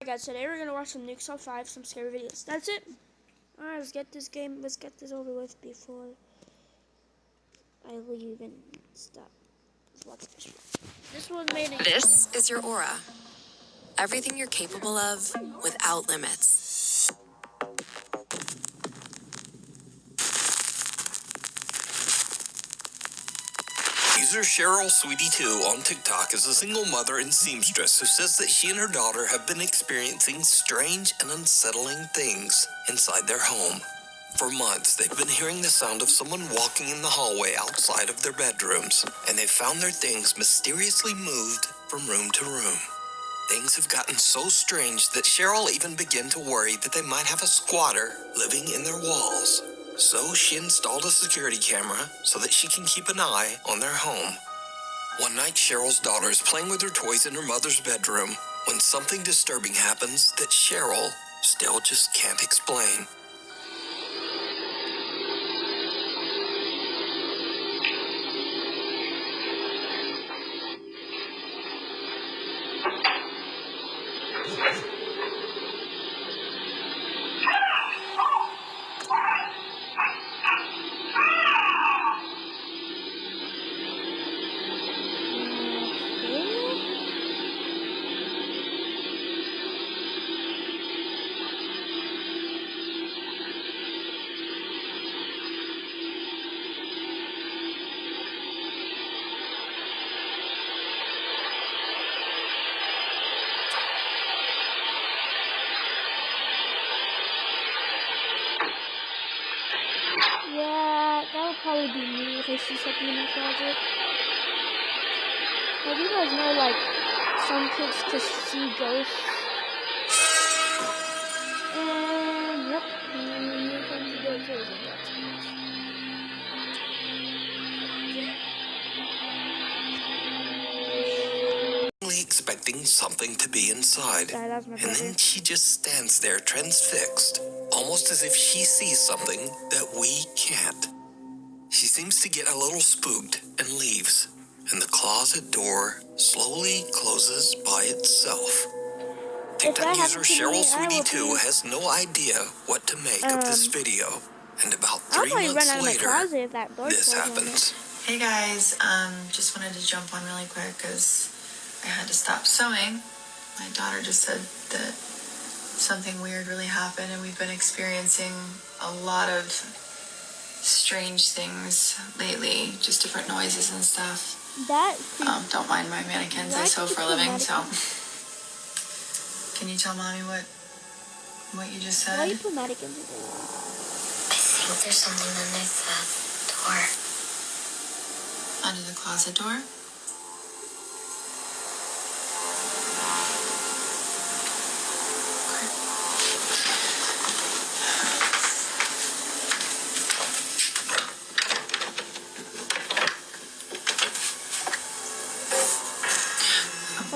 Guys, today we're gonna watch some Nukes on 5, some scary videos. That's it. Alright, let's get this over with before I leave and stop. Let's watch this one. This was made in This is your aura. Everything you're capable of without limits. User Cheryl Sweetie2 on TikTok is a single mother and seamstress who says that she and her daughter have been experiencing strange and unsettling things inside their home. For months, they've been hearing the sound of someone walking in the hallway outside of their bedrooms, and they've found their things mysteriously moved from room to room. Things have gotten so strange that Cheryl even began to worry that they might have a squatter living in their walls. So she installed a security camera so that she can keep an eye on their home. One night, Cheryl's daughter is playing with her toys in her mother's bedroom when something disturbing happens that Cheryl still just can't explain. Yeah, that would probably be me if I see something in the closet. Like, you guys know, like, some kids just see ghosts. And, yep, here comes the door closing. That's Expecting something to be inside, that's my and brother. then she just stands there transfixed, almost as if she sees something that we can't. She seems to get a little spooked and leaves, and the closet door slowly closes by itself. TikTok user Cheryl Sweetie2 has no idea what to make of this video, and about 3 months later, this happens. Hey guys, just wanted to jump on really quick because I had to stop sewing. My daughter just said that something weird really happened, and we've been experiencing a lot of strange things lately, just different noises and stuff. Don't mind my mannequins, I sew for a living, so. Can you tell Mommy what you just said? Why you put mannequins in there? I think there's something underneath that door. Under the closet door?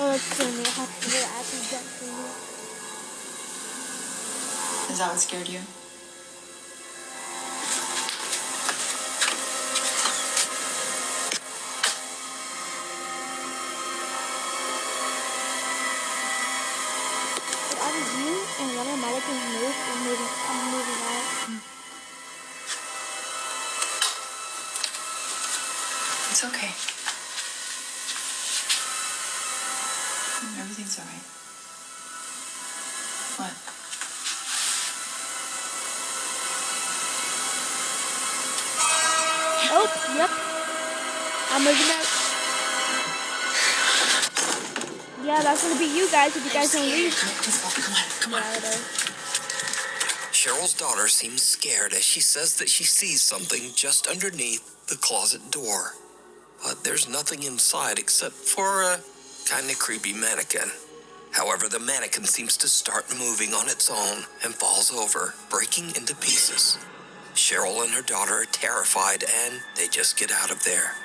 Oh, it's killing me. I have to get acid jump for you. Is that what scared you? If I was you and one of the mannequins moved, I'm moving out. It's okay. Everything's alright. What? Oh, yep. I'm moving out. Yeah, that's gonna be you guys if you guys don't leave. Come on. Cheryl's daughter seems scared as she says that she sees something just underneath the closet door. But there's nothing inside except for a kind of creepy mannequin. However, the mannequin seems to start moving on its own and falls over, breaking into pieces. Cheryl and her daughter are terrified, and they just get out of there.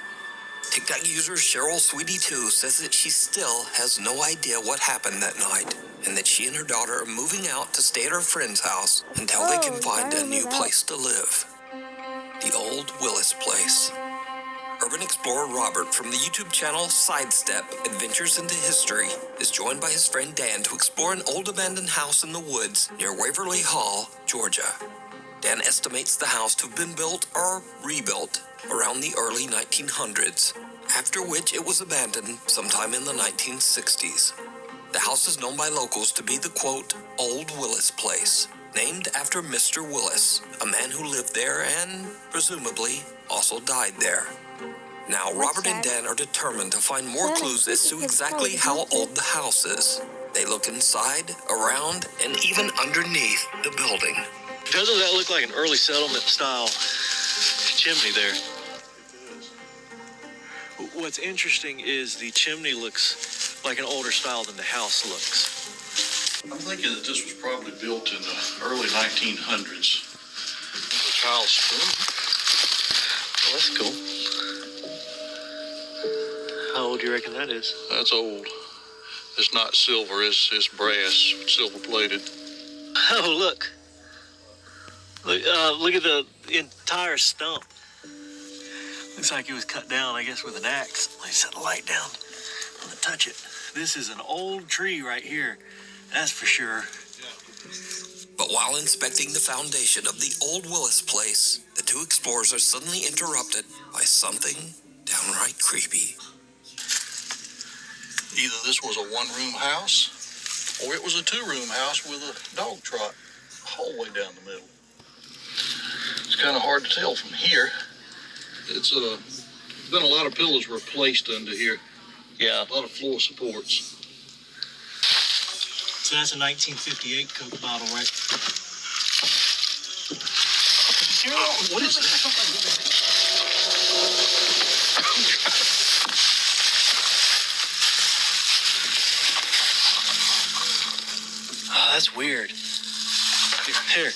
TikTok user Cheryl Sweetie2 says that she still has no idea what happened that night, and that she and her daughter are moving out to stay at her friend's house until they can find a new place to live. The old Willis place. Urban explorer Robert from the YouTube channel Sidestep Adventures into History is joined by his friend Dan to explore an old abandoned house in the woods near Waverly Hall, Georgia. Dan estimates the house to have been built or rebuilt around the early 1900s, after which it was abandoned sometime in the 1960s. The house is known by locals to be the, quote, Old Willis Place, named after Mr. Willis, a man who lived there and, presumably, also died there. Now, Robert and Dan are determined to find more clues as to exactly how old the house is. They look inside, around, and even underneath the building. Doesn't that look like an early settlement style chimney there? What's interesting is the chimney looks like an older style than the house looks. I'm thinking that this was probably built in the early 1900s. A child's spoon. Oh, that's cool. How old do you reckon that is? That's old. It's not silver, it's brass, silver plated. Oh, look. Look at the entire stump. Looks like it was cut down, I guess, with an axe. Let me set the light down. I'm gonna touch it. This is an old tree right here. That's for sure. But while inspecting the foundation of the Old Willis Place, the two explorers are suddenly interrupted by something downright creepy. Either this was a one-room house, or it was a two-room house with a dog trot all the way down the middle. It's kind of hard to tell from here. It's been a lot of pillows replaced under here. Yeah. A lot of floor supports. So that's a 1958 Coke bottle, right? What is that? Oh, that's weird. Here.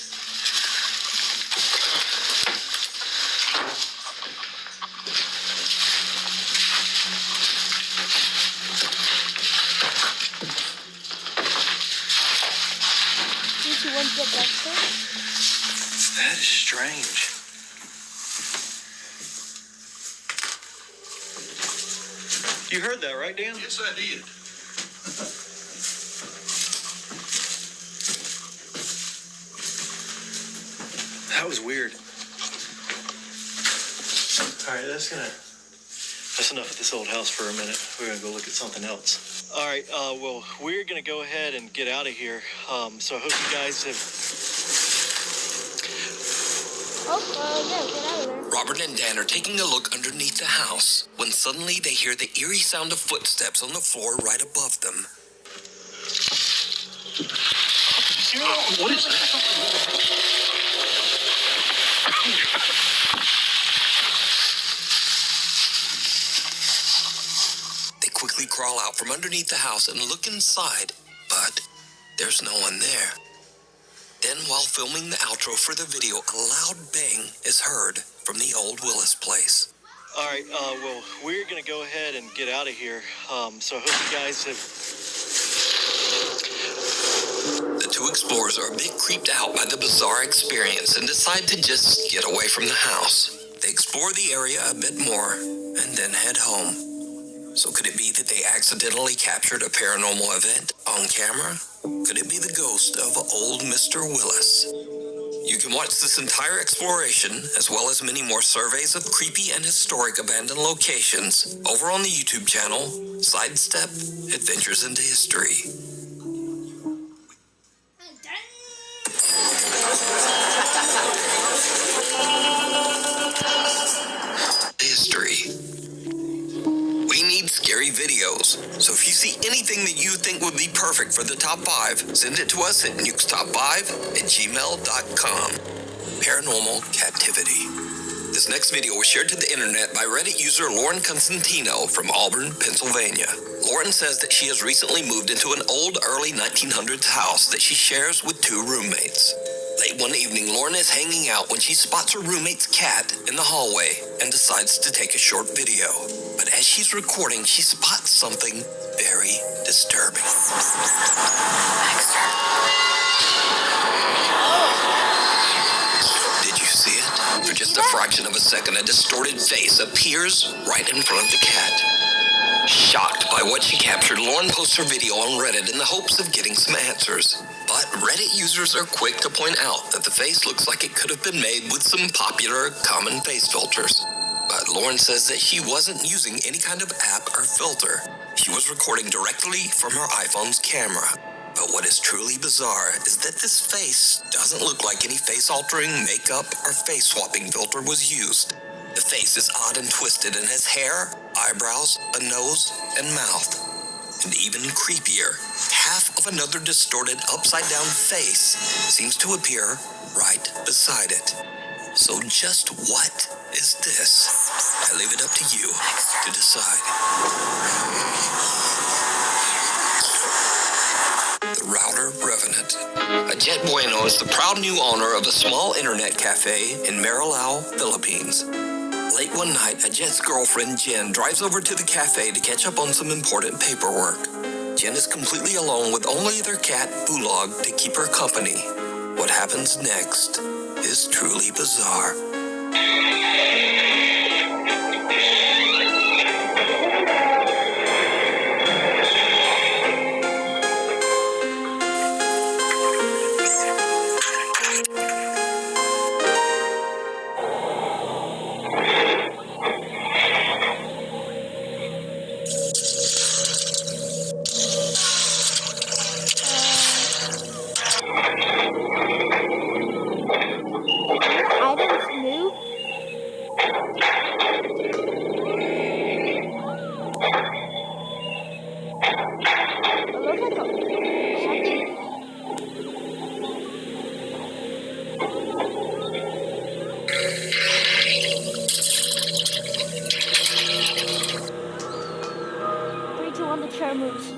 That is strange. You heard that, right, Dan? Yes, I did. That was weird. All right, that's enough of this old house for a minute. We're gonna go look at something else. All right, well, we're gonna go ahead and get out of here. So I hope you guys have. Yeah, get out of there. Robert and Dan are taking a look underneath the house when suddenly they hear the eerie sound of footsteps on the floor right above them. What is that? They quickly crawl out from underneath the house and look inside, but there's no one there. Then, while filming the outro for the video, a loud bang is heard from the Old Willis Place. All right, well, we're gonna go ahead and get out of here. So I hope you guys have. The two explorers are a bit creeped out by the bizarre experience and decide to just get away from the house. They explore the area a bit more and then head home. So could it be that they accidentally captured a paranormal event on camera? Could it be the ghost of old Mr. Willis? You can watch this entire exploration, as well as many more surveys of creepy and historic abandoned locations, over on the YouTube channel, Sidestep Adventures into History. History. We need scary videos, so if you see anything that you think would be perfect for the top 5, send it to us at nukestop5@gmail.com. Paranormal Captivity. This next video was shared to the internet by Reddit user Lauren Constantino from Auburn, Pennsylvania. Lauren says that she has recently moved into an old early 1900s house that she shares with 2 roommates. Late one evening, Lauren is hanging out when she spots her roommate's cat in the hallway and decides to take a short video. But as she's recording, she spots something very disturbing. Did you see it? For just a fraction of a second, a distorted face appears right in front of the cat. Shocked by what she captured, Lauren posts her video on Reddit in the hopes of getting some answers. But Reddit users are quick to point out that the face looks like it could have been made with some popular common face filters. But Lauren says that she wasn't using any kind of app or filter. She was recording directly from her iPhone's camera. But what is truly bizarre is that this face doesn't look like any face-altering makeup or face-swapping filter was used. The face is odd and twisted and has hair, eyebrows, a nose, and mouth. And even creepier, half of another distorted upside-down face seems to appear right beside it. So just what is this? I leave it up to you to decide. The Router Revenant. Ajet Bueno is the proud new owner of a small internet cafe in Marilao, Philippines. Late one night, Ajet's girlfriend Jen drives over to the cafe to catch up on some important paperwork. Jen is completely alone with only their cat, Bulog, to keep her company. What happens next is truly bizarre. Items new. It looks like something. Three, two, one, the chair moves.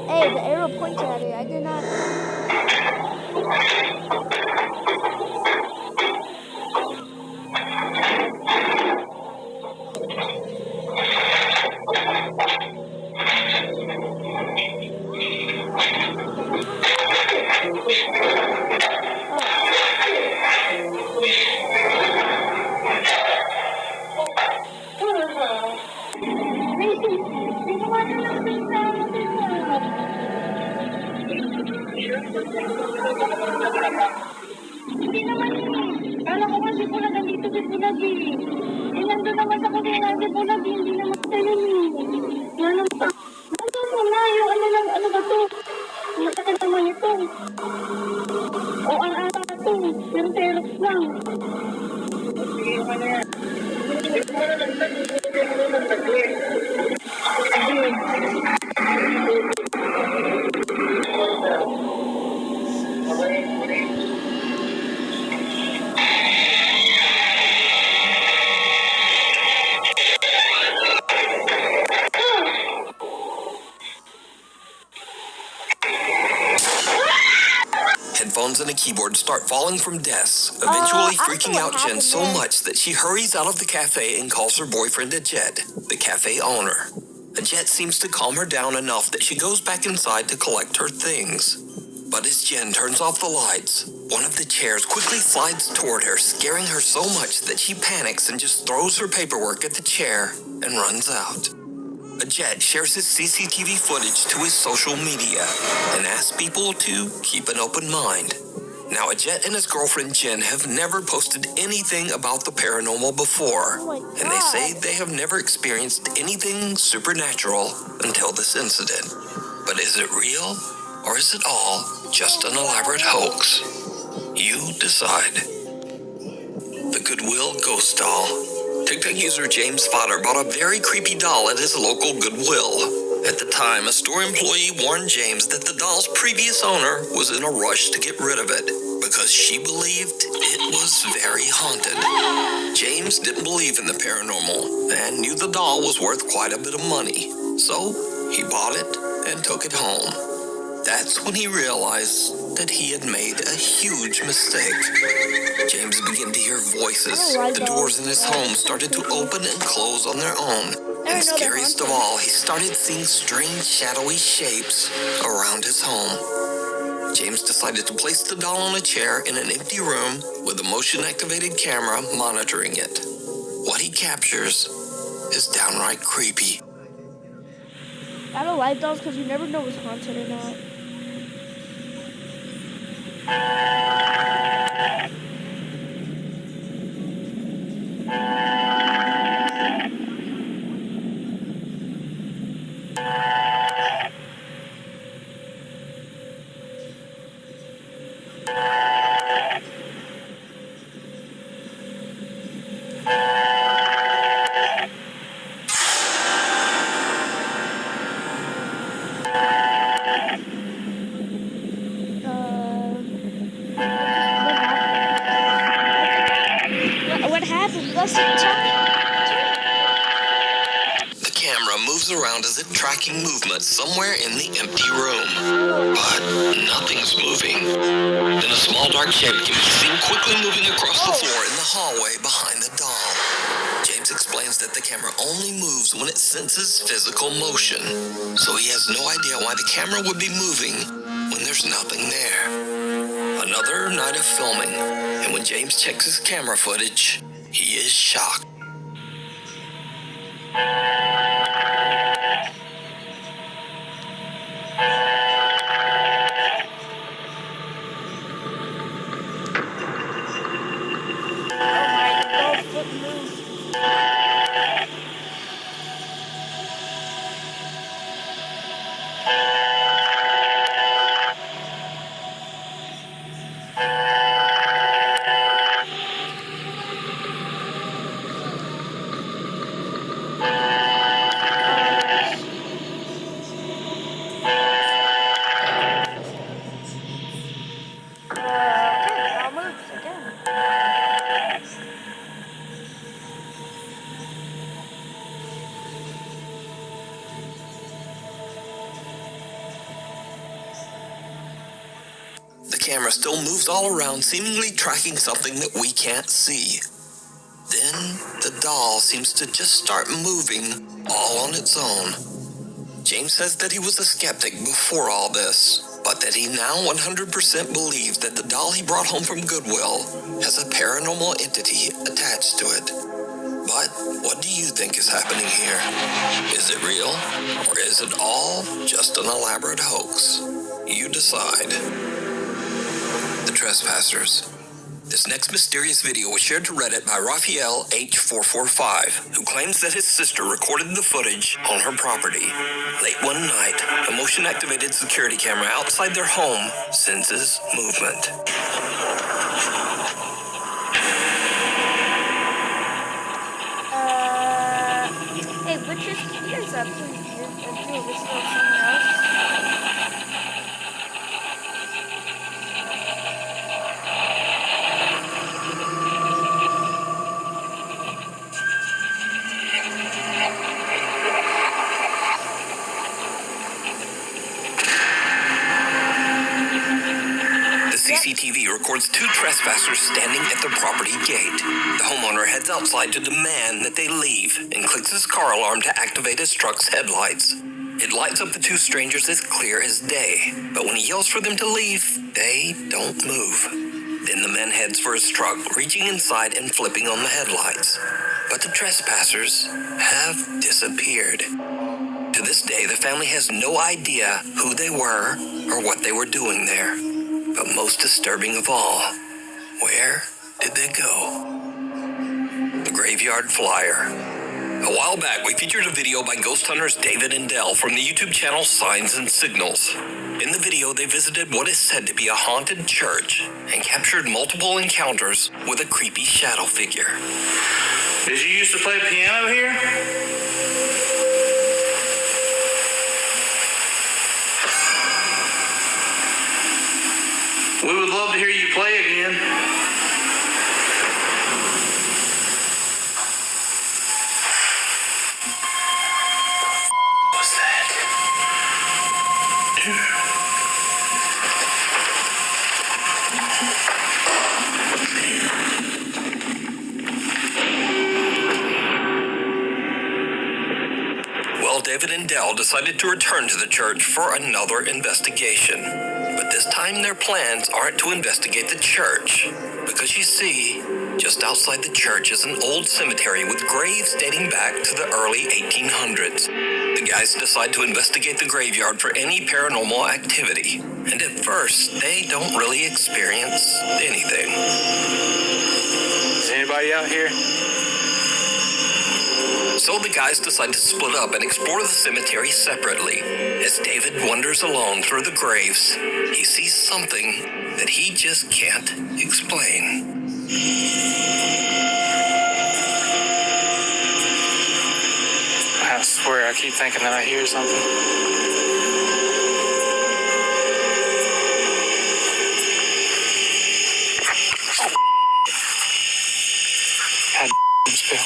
Hey, the arrow points at it. I did not. Hindi naman eh. Kala ko nga si Bulag nandito si Bulag eh. Eh, nandun naman sa kusina si Bulag eh. Hindi naman tayo eh. Ano pa? Nandun mo na yung ano ba to? Masakit naman ito. O ang ata na to. Pero Xerox lang. Sige mo na yan. Hindi mo na nagtaglit. Hindi mo na nagtaglit. Headphones and a keyboard start falling from desks, eventually I freaking don't know out what Jen happened so there. much that she hurries out of the cafe and calls her boyfriend Ajet, the cafe owner. Ajet seems to calm her down enough that she goes back inside to collect her things. But as Jen turns off the lights, one of the chairs quickly slides toward her, scaring her so much that she panics and just throws her paperwork at the chair and runs out. Ajet shares his CCTV footage to his social media and asks people to keep an open mind. Now, Ajet and his girlfriend Jen have never posted anything about the paranormal before, Oh my and they say God. they have never experienced anything supernatural until this incident. But is it real, or is it all just an elaborate hoax? You decide. The Goodwill Ghost Doll. TikTok user James Fodder bought a very creepy doll at his local Goodwill. At the time, a store employee warned James that the doll's previous owner was in a rush to get rid of it because she believed it was very haunted. James didn't believe in the paranormal and knew the doll was worth quite a bit of money, so he bought it and took it home. That's when he realized that he had made a huge mistake. James began to hear voices. The doors in his home started to open and close on their own. And scariest of all, he started seeing strange shadowy shapes around his home. James decided to place the doll on a chair in an empty room with a motion-activated camera monitoring it. What he captures is downright creepy. I don't like dolls because you never know if it's haunted or not. What happened? Listen, tell me. The camera moves around as if tracking movement somewhere in the empty room. But nothing's moving. Then a small dark shape can be seen quickly moving across the floor in the hallway behind the doll. James explains that the camera only moves when it senses physical motion. So he has no idea why the camera would be moving when there's nothing there. Another night of filming, and when James checks his camera footage, he is shocked. The camera still moves all around, seemingly tracking something that we can't see. Then the doll seems to just start moving all on its own. James says that he was a skeptic before all this, but that he now 100% believes that the doll he brought home from Goodwill has a paranormal entity attached to it. But what do you think is happening here? Is it real, or is it all just an elaborate hoax? You decide. The Trespassers. This next mysterious video was shared to Reddit by Raphael H445, who claims that his sister recorded the footage on her property. Late one night, a motion-activated security camera outside their home senses movement. Hey, put your ears up, please, and do this little somewhere else. CCTV records two trespassers standing at the property gate. The homeowner heads outside to demand that they leave and clicks his car alarm to activate his truck's headlights. It lights up the two strangers as clear as day, but when he yells for them to leave, they don't move. Then the man heads for his truck, reaching inside and flipping on the headlights. But the trespassers have disappeared. To this day, the family has no idea who they were or what they were doing there. But most disturbing of all, where did they go? The Graveyard Flyer. A while back, we featured a video by ghost hunters David and Dell from the YouTube channel Signs and Signals. In the video, they visited what is said to be a haunted church and captured multiple encounters with a creepy shadow figure. Did you used to play piano here? We would love to hear you play again. What's that? Well, David and Dell decided to return to the church for another investigation. But this time their plans aren't to investigate the church, because you see, just outside the church is an old cemetery with graves dating back to the early 1800s. The guys decide to investigate the graveyard for any paranormal activity, and at first, they don't really experience anything. Is anybody out here? So the guys decide to split up and explore the cemetery separately. As David wanders alone through the graves, he sees something that he just can't explain. I swear, I keep thinking that I hear something. God spill.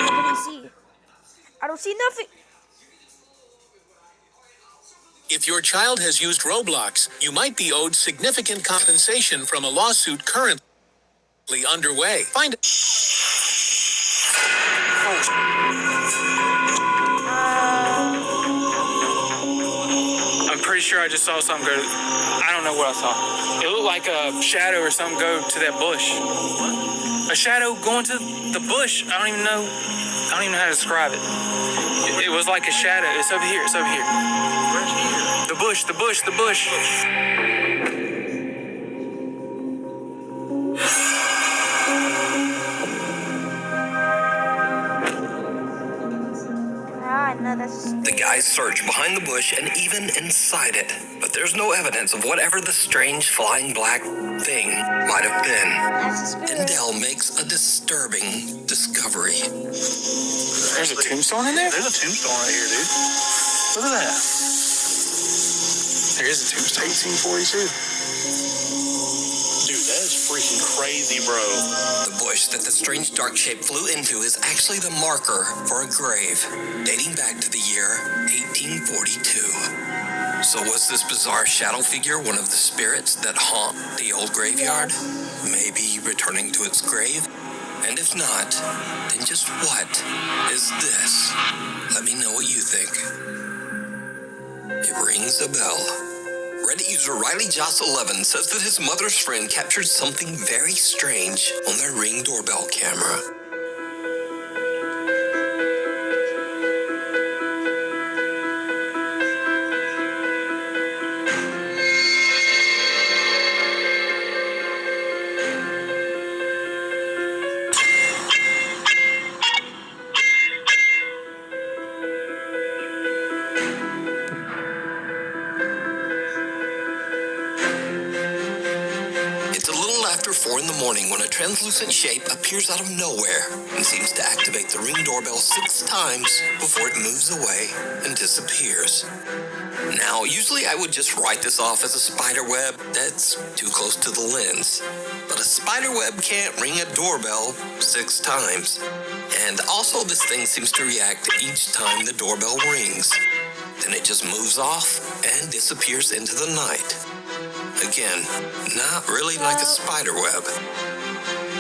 What did he see? I don't see nothing. If your child has used Roblox, you might be owed significant compensation from a lawsuit currently underway. Find I'm pretty sure I just saw something go. I don't know what I saw. It looked like a shadow or something go to that bush. A shadow going to the bush. I don't even know how to describe it. It was like a shadow. It's over here. It's over here. The bush. The bush. The bush. Ah, no, that's. The guys search behind the bush and even inside it, but there's no evidence of whatever the strange flying black thing might have been. That's a Then spirit. Dell makes a disturbing discovery. There's a tombstone in there? There's a tombstone right here, dude. Look at that. There is a tombstone. 1842. Dude, that is freaking crazy, bro. The bush that the strange dark shape flew into is actually the marker for a grave, dating back to the year 1842. So was this bizarre shadow figure one of the spirits that haunt the old graveyard? Maybe returning to its grave? And if not, then just what is this? Let me know what you think. It rings a bell. Reddit user Riley Joss 11 says that his mother's friend captured something very strange on their Ring doorbell camera. It's a little after 4 in the morning when a translucent shape appears out of nowhere and seems to activate the Ring doorbell 6 times before it moves away and disappears. Now, usually I would just write this off as a spider web that's too close to the lens. But a spider web can't ring a doorbell 6 times. And also this thing seems to react each time the doorbell rings. Then it just moves off and disappears into the night. Again, not really like a spider web.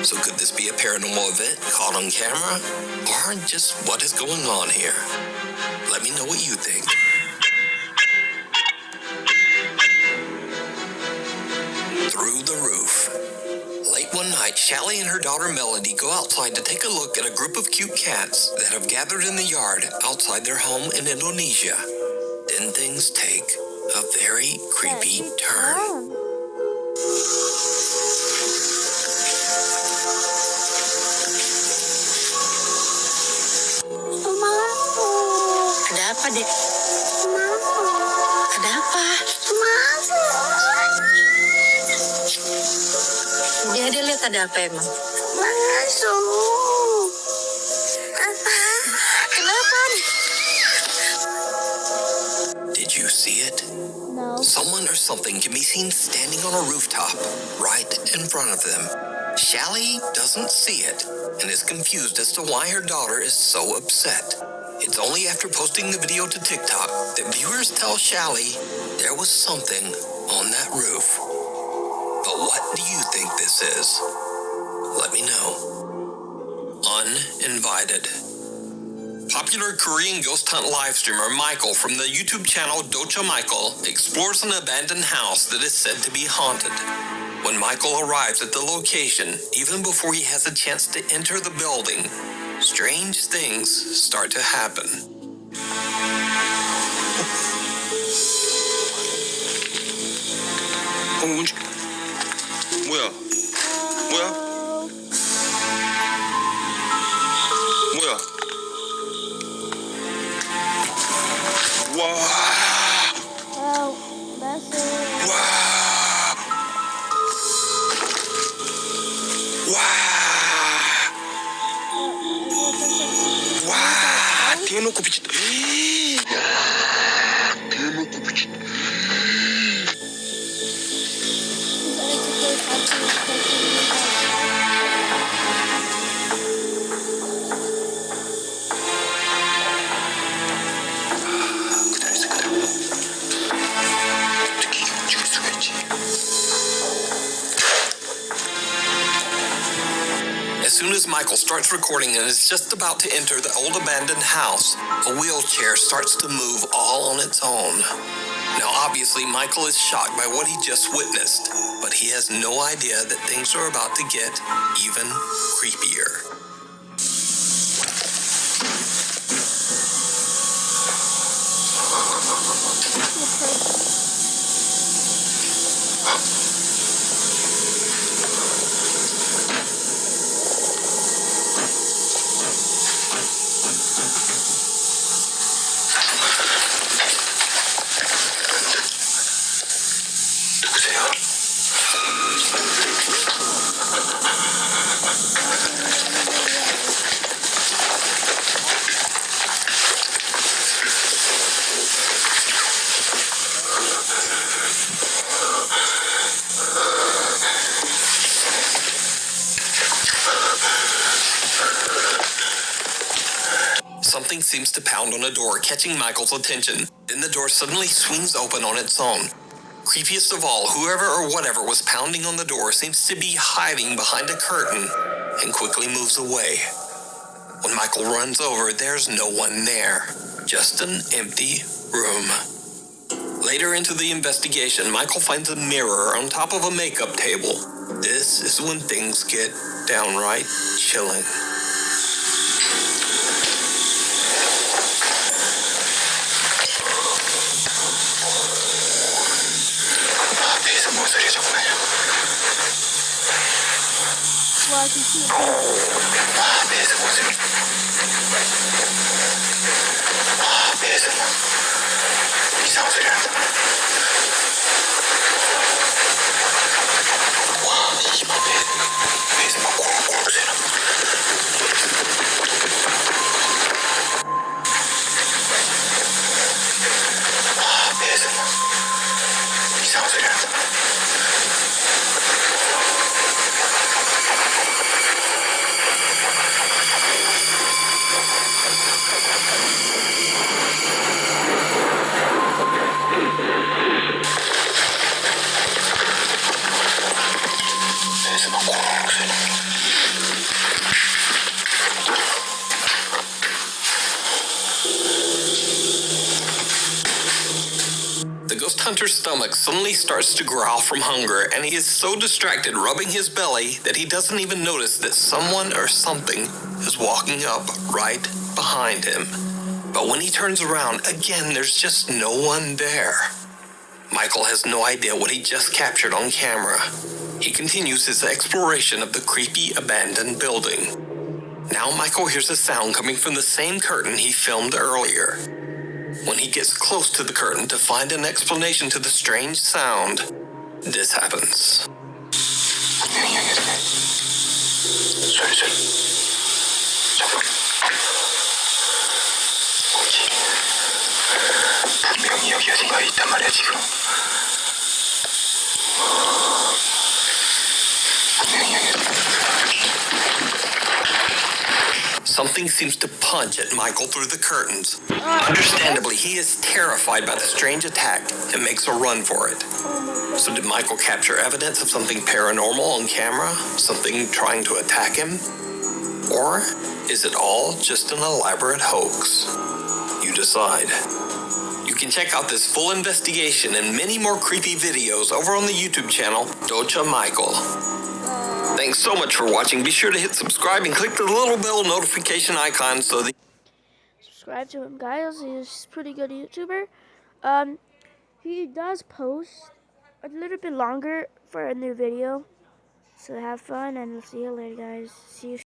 So could this be a paranormal event caught on camera? Or just what is going on here? Let me know what you think. Through the roof. Late one night, Shelly and her daughter Melody go outside to take a look at a group of cute cats that have gathered in the yard outside their home in Indonesia. Then things take a very creepy turn. Ada apa, Dek? Ada apa? Dia lihat ada apa emang? Masuk. Apa? Kenapa? Did you see it? No. Someone or something can be seen standing on a rooftop right in front of them. Shelly doesn't see it and is confused as to why her daughter is so upset. It's only after posting the video to TikTok that viewers tell Shelly there was something on that roof. But what do you think this is? Let me know. uninvited. Popular Korean ghost hunt live streamer Michael from the YouTube channel Docha Michael explores an abandoned house that is said to be haunted. When Michael arrives at the location, even before he has a chance to enter the building, strange things start to happen. 뭐야? 뭐야? 뭐야? 와! Oh, that's it. 와! 와! 와! 대놓고 비쳤다. 대놓고 비쳤다. As soon as Michael starts recording and is just about to enter the old abandoned house, a wheelchair starts to move all on its own. Now obviously Michael is shocked by what he just witnessed, but he has no idea that things are about to get even creepier. Something seems to pound on a door, catching Michael's attention. Then the door suddenly swings open on its own. Creepiest of all, whoever or whatever was pounding on the door seems to be hiding behind a curtain and quickly moves away. When Michael runs over, there's no one there, just an empty room. Later into the investigation, Michael finds a mirror on top of a makeup table. This is when things get downright chilling. Well, I can see it. 배에서 모습이. 배에서 뭐 이상한 소리 난다. 와, 씨발 배에서 막 고룩고룩 소리 난다. 배에서 막 이상한 소리 난다. The ghost hunter's stomach suddenly starts to growl from hunger, and he is so distracted rubbing his belly that he doesn't even notice that someone or something is walking up right behind him. But when he turns around, again, there's just no one there. Michael has no idea what he just captured on camera. He continues his exploration of the creepy abandoned building. Now Michael hears a sound coming from the same curtain he filmed earlier. When he gets close to the curtain to find an explanation to the strange sound, this happens. 분명히 여기 어딘가에 있단 말이야 지금. 분명히 여기. Something seems to punch at Michael through the curtains. Understandably, he is terrified by the strange attack and makes a run for it. So did Michael capture evidence of something paranormal on camera? Something trying to attack him? Or is it all just an elaborate hoax? You decide. You can check out this full investigation and many more creepy videos over on the YouTube channel, Docha Michael. Thanks so much for watching. Be sure to hit subscribe and click the little bell notification icon so that Subscribe to him, guys. He's a pretty good YouTuber. He does post a little bit longer for a new video. So have fun, and we'll see you later, guys. See you.